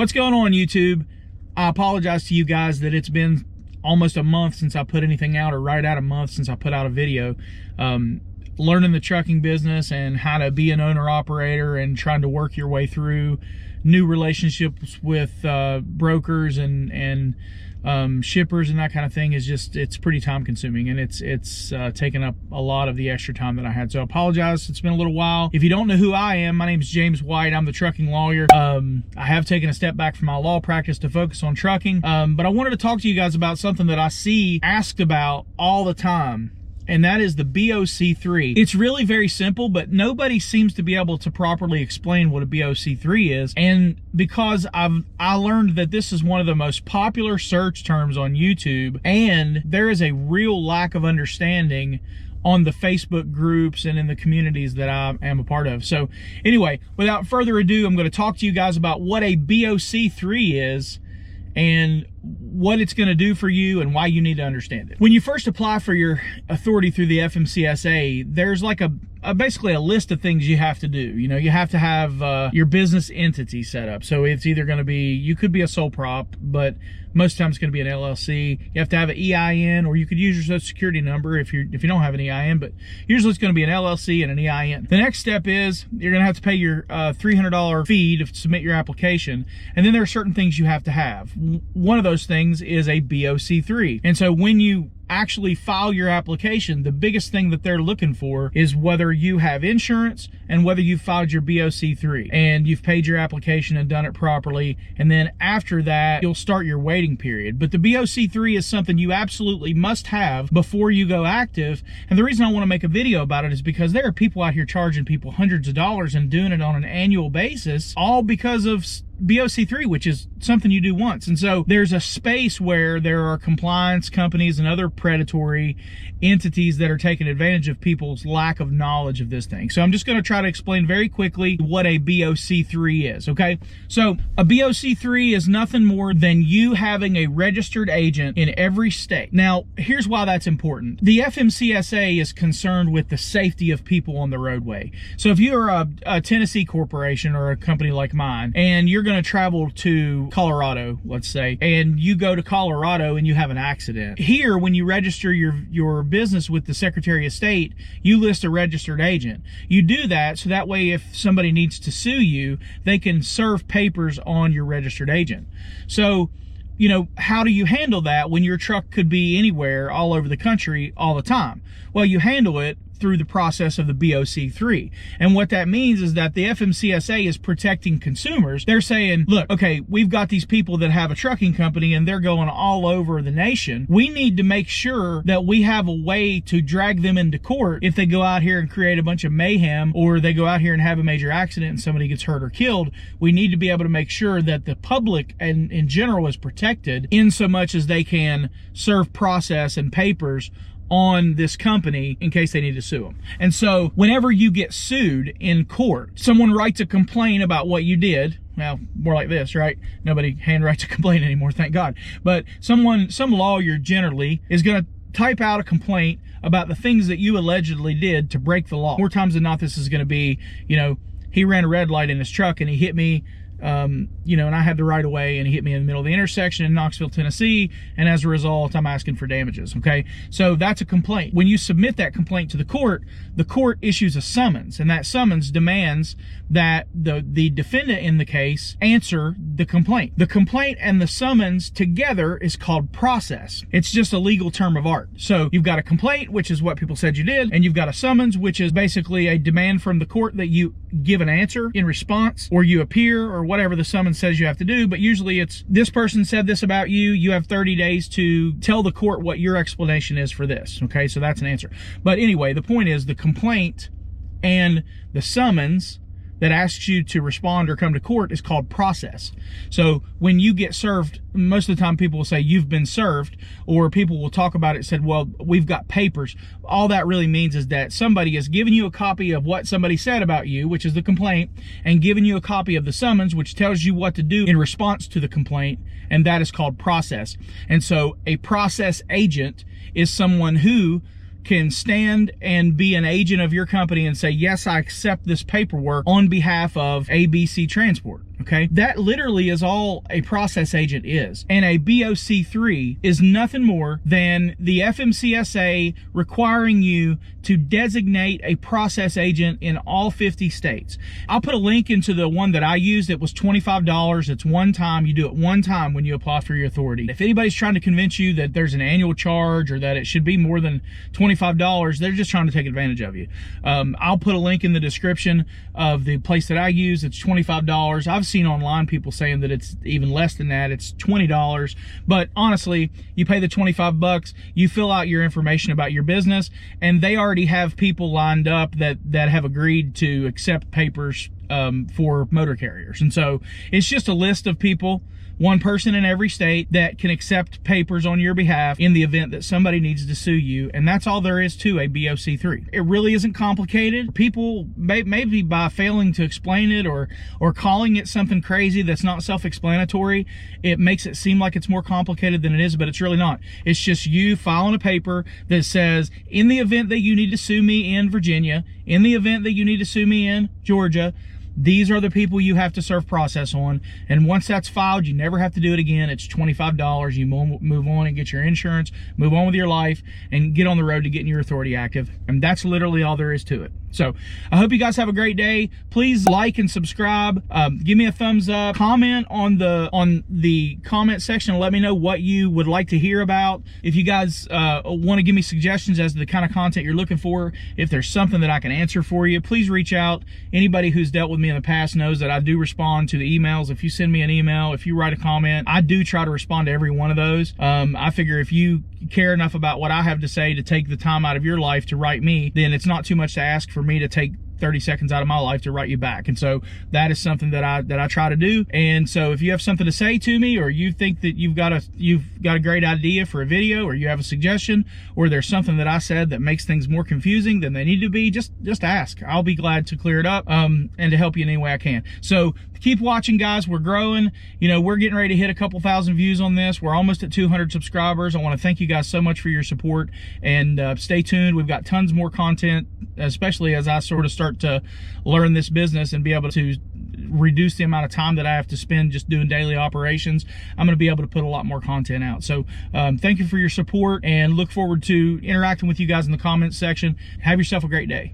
What's going on, YouTube? I apologize to you guys that it's been almost a month since I put anything out, or right at a month since I put out a video. Learning the trucking business and how to be an owner-operator and trying to work your way through new relationships with brokers and shippers and that kind of thing is just, it's pretty time consuming, and it's taken up a lot of the extra time that I had. So I apologize, it's been a little while. If you don't know who I am, my name is James White. I'm the trucking lawyer. I have taken a step back from my law practice to focus on trucking, but I wanted to talk to you guys about something that I see asked about all the time, and that is the BOC-3. It's really very simple, but nobody seems to be able to properly explain what a BOC-3 is. And because I learned that this is one of the most popular search terms on YouTube, and there is a real lack of understanding on the Facebook groups and in the communities that I am a part of. So anyway, without further ado, I'm going to talk to you guys about what a BOC-3 is and what it's going to do for you and why you need to understand it. When you first apply for your authority through the FMCSA, there's like basically a list of things you have to do. You know, you have to have your business entity set up. So it's either going to be, you could be a sole prop, but most times it's going to be an LLC. You have to have an EIN, or you could use your social security number if you don't have an EIN, but usually it's going to be an LLC and an EIN. The next step is you're going to have to pay your $300 fee to submit your application. And then there are certain things you have to have. One of those things is a BOC-3. And so when you actually file your application, the biggest thing that they're looking for is whether you have insurance and whether you've filed your BOC-3 and you've paid your application and done it properly. And then after that, you'll start your waiting period. But the BOC-3 is something you absolutely must have before you go active. And the reason I want to make a video about it is because there are people out here charging people hundreds of dollars and doing it on an annual basis, all because of BOC-3, which is something you do once. And so there's a space where there are compliance companies and other predatory entities that are taking advantage of people's lack of knowledge of this thing. So I'm just going to try to explain very quickly what a BOC-3 is, okay? So a BOC-3 is nothing more than you having a registered agent in every state. Now, here's why that's important. The FMCSA is concerned with the safety of people on the roadway. So if you're a Tennessee corporation or a company like mine, and you're going to travel to Colorado, let's say, and you go to Colorado and you have an accident. Here, when you register your business with the Secretary of State, you list a registered agent. You do that so that way if somebody needs to sue you, they can serve papers on your registered agent. So, you know, how do you handle that when your truck could be anywhere all over the country all the time? Well, you handle it through the process of the BOC-3. And what that means is that the FMCSA is protecting consumers. They're saying, look, okay, we've got these people that have a trucking company and they're going all over the nation. We need to make sure that we have a way to drag them into court if they go out here and create a bunch of mayhem, or they go out here and have a major accident and somebody gets hurt or killed. We need to be able to make sure that the public and in general is protected in so much as they can serve process and papers on this company in case they need to sue them. And so whenever you get sued in court, someone writes a complaint about what you did. Well, more like this, right? Nobody handwrites a complaint anymore, thank God. But some lawyer generally is going to type out a complaint about the things that you allegedly did to break the law. More times than not, this is going to be, you know, he ran a red light in his truck and he hit me, you know, and I had the right of way, and he hit me in the middle of the intersection in Knoxville, Tennessee, and as a result, I'm asking for damages, okay? So that's a complaint. When you submit that complaint to the court issues a summons, and that summons demands that the defendant in the case answer the complaint. The complaint and the summons together is called process. It's just a legal term of art. So you've got a complaint, which is what people said you did, and you've got a summons, which is basically a demand from the court that you give an answer in response, or you appear, or whatever the summons says you have to do. But usually it's, this person said this about you, you have 30 days to tell the court what your explanation is for this, okay? So that's an answer. But anyway, the point is the complaint and the summons that asks you to respond or come to court is called process. So when you get served, most of the time people will say you've been served, or people will talk about it and said, well, we've got papers. All that really means is that somebody has given you a copy of what somebody said about you, which is the complaint, and given you a copy of the summons, which tells you what to do in response to the complaint, and that is called process. And so a process agent is someone who can stand and be an agent of your company and say, yes, I accept this paperwork on behalf of ABC Transport. okay? That literally is all a process agent is. And a BOC-3 is nothing more than the FMCSA requiring you to designate a process agent in all 50 states. I'll put a link into the one that I used. It was $25. It's one time. You do it one time when you apply for your authority. If anybody's trying to convince you that there's an annual charge or that it should be more than $25, they're just trying to take advantage of you. I'll put a link in the description of the place that I use. It's $25. I've seen online people saying that it's even less than that. It's $20. But honestly, you pay the 25 bucks, you fill out your information about your business, and they already have people lined up that have agreed to accept papers for motor carriers. And so it's just a list of people, one person in every state, that can accept papers on your behalf in the event that somebody needs to sue you. And that's all there is to a BOC-3. It really isn't complicated. People, maybe by failing to explain it or calling it something crazy that's not self-explanatory, it makes it seem like it's more complicated than it is, but it's really not. It's just you filing a paper that says, in the event that you need to sue me in Virginia, in the event that you need to sue me in Georgia, these are the people you have to serve process on. And once that's filed, you never have to do it again. It's $25. You move on and get your insurance, move on with your life, and get on the road to getting your authority active. And that's literally all there is to it. So I hope you guys have a great day. Please like and subscribe. Give me a thumbs up. Comment on the comment section and let me know what you would like to hear about. If you guys want to give me suggestions as to the kind of content you're looking for, if there's something that I can answer for you, please reach out. Anybody who's dealt with me in the past knows that I do respond to the emails. If you send me an email, if you write a comment, I do try to respond to every one of those. I figure if you care enough about what I have to say to take the time out of your life to write me, then it's not too much to ask for me to take 30 seconds out of my life to write you back. And so that is something that I try to do. And so if you have something to say to me, or you think that you've got a great idea for a video, or you have a suggestion, or there's something that I said that makes things more confusing than they need to be, just ask. I'll be glad to clear it up and to help you in any way I can. So keep watching, guys. We're growing. You know, we're getting ready to hit a couple thousand views on this. We're almost at 200 subscribers. I want to thank you guys so much for your support, and stay tuned. We've got tons more content, especially as I sort of start to learn this business and be able to reduce the amount of time that I have to spend just doing daily operations. I'm going to be able to put a lot more content out. So thank you for your support, and look forward to interacting with you guys in the comments section. Have yourself a great day.